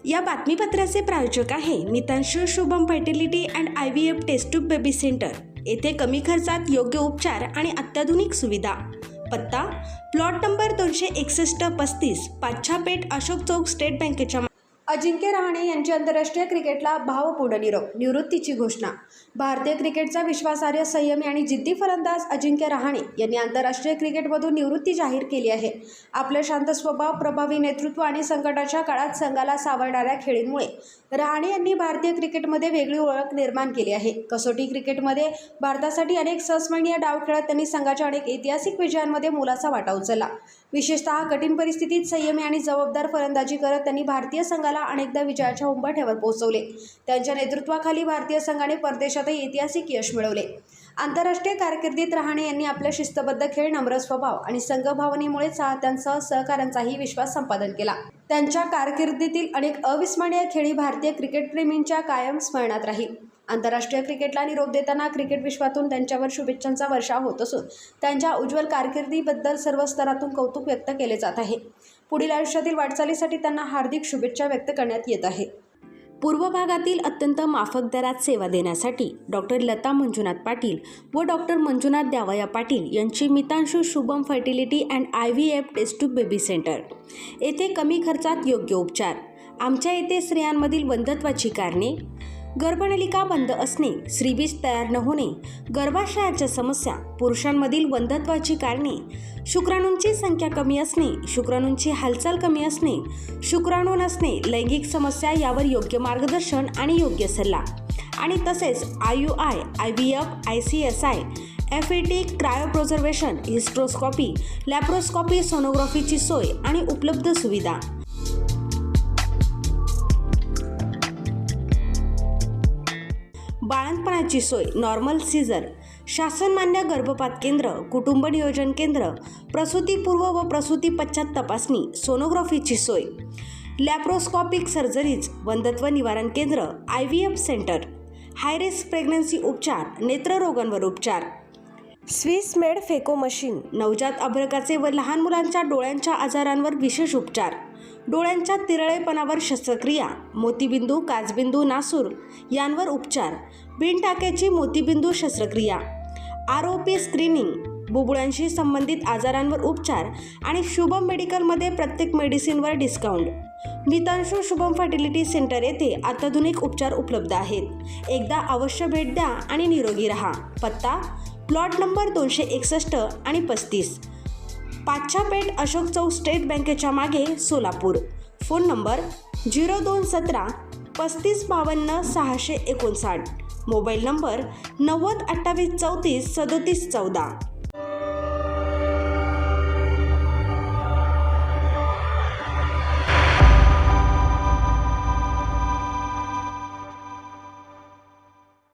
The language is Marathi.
या बातमीपत्राचे प्रायोजक आहे Mitanshu Shubham fertility and IVF test tube baby centre. येथे कमी खर्चात योग्य उपचार आणि अत्याधुनिक सुविधा। पत्ता plot number 261-35 Pachhapeth Ashok Chowk state बँकेच्या। अजिंक्य रहाणे यांची आंतरराष्ट्रीय क्रिकेटला भावपूर्ण निरोप, निवृत्तीची घोषणा। भारतीय क्रिकेटचा विश्वासार्ह, संयमी आणि जिद्दी फलंदाज अजिंक्य रहाणे यांनी आंतरराष्ट्रीय क्रिकेटमधून निवृत्ती जाहीर केली आहे। आपल्या शांत स्वभाव, प्रभावी नेतृत्व आणि संकटाच्या काळात संघाला सावरणाऱ्या खेळींमुळे रहाणे यांनी भारतीय क्रिकेटमध्ये वेगळी ओळख निर्माण केली आहे। कसोटी क्रिकेटमध्ये भारतासाठी अनेक संस्मरणीय डाव खेळत त्यांनी संघाच्या अनेक ऐतिहासिक विजयांमध्ये मोलाचा वाटा उचलला। विशेषतः कठीण परिस्थितीत संयमी आणि जबाबदार फलंदाजी करत त्यांनी भारतीय संघाला अनेकदा विजयाच्या उंबरठ्यावर पोहोचवले। त्यांच्या नेतृत्वाखाली भारतीय संघाने परदेशातही ऐतिहासिक यश मिळवले। आंतरराष्ट्रीय कारकिर्दीत रहाणे यांनी आपल्या शिस्तबद्ध खेळ, नम्र स्वभाव आणि संघभावनेमुळे चाहत्यांसह सहकाऱ्यांचाही विश्वास संपादन केला। त्यांच्या कारकिर्दीतील अनेक अविस्मरणीय खेळी भारतीय क्रिकेटप्रेमींच्या कायम स्मरणात राहील। आंतरराष्ट्रीय क्रिकेटला निरोप देताना क्रिकेट विश्वातून त्यांच्यावर शुभेच्छांचा वर्षाव होत असून त्यांच्या उज्ज्वल कारकिर्दीबद्दल सर्व स्तरातून कौतुक व्यक्त केले जात आहे। पुढील आयुष्यातील वाटचालीसाठी त्यांना हार्दिक शुभेच्छा व्यक्त करण्यात येत आहे। पूर्व भागातील अत्यंत माफक दरात सेवा देण्यासाठी डॉक्टर लता मंजुनाथ पाटील व डॉक्टर मंजुनाथ द्यावया पाटील यांची Mitanshu Shubham fertility and IVF test tube baby centre. येथे कमी खर्चात योग्य उपचार। आमच्या येथे स्त्रियांमधील वंध्यत्वाची कारणे, गर्भनलिका बंद असणे, श्रीबीज तयार न होणे, गर्भाशयाच्या समस्या, पुरुषांमधील वंध्यत्वाची कारणे, शुक्राणूंची संख्या कमी असणे, शुक्राणूंची हालचाल कमी असणे, शुक्राणू नसणे, लैंगिक समस्या यावर योग्य मार्गदर्शन आणि योग्य सल्ला, आणि तसेच IUI, IVF, ICSI, FET, cryopreservation, hysteroscopy, laparoscopy, सोनोग्राफीची सोय आणि उपलब्ध सुविधा। बाळंतपणाची सोय, नॉर्मल सीझर, शासनमान्य गर्भपात केंद्र, कुटुंब नियोजन केंद्र, प्रसूतीपूर्व व प्रसूती पश्चात तपासणी, सोनोग्राफीची सोय, लॅप्रोस्कोपिक सर्जरीज, वंध्यत्व निवारण केंद्र, IVF centre, high risk pregnancy उपचार, नेत्ररोगांवर उपचार, स्विस मेड फेको मशीन, नवजात अर्भकाचे व लहान मुलांच्या डोळ्यांच्या आजारांवर विशेष उपचार, डोळ्यांच्या तिरळेपणावर शस्त्रक्रिया, मोतीबिंदू, काचबिंदू, नासूर यांवर उपचार, बिनटाक्याची मोतीबिंदू शस्त्रक्रिया, ROP स्क्रीनिंग, बुबुळांशी संबंधित आजारांवर उपचार आणि शुभम मेडिकलमध्ये प्रत्येक मेडिसिनवर डिस्काउंट। मितांशू शुभम फर्टिलिटी सेंटर येथे अत्याधुनिक उपचार उपलब्ध आहेत। एकदा अवश्य भेट द्या आणि निरोगी राहा। पत्ता प्लॉट नंबर 261 आणि 35 पाच्छापेठ अशोक चौक स्टेट बँकेच्या मागे, Solapur. Phone number 0217 3552 659, mobile number 90 28 34 37 14।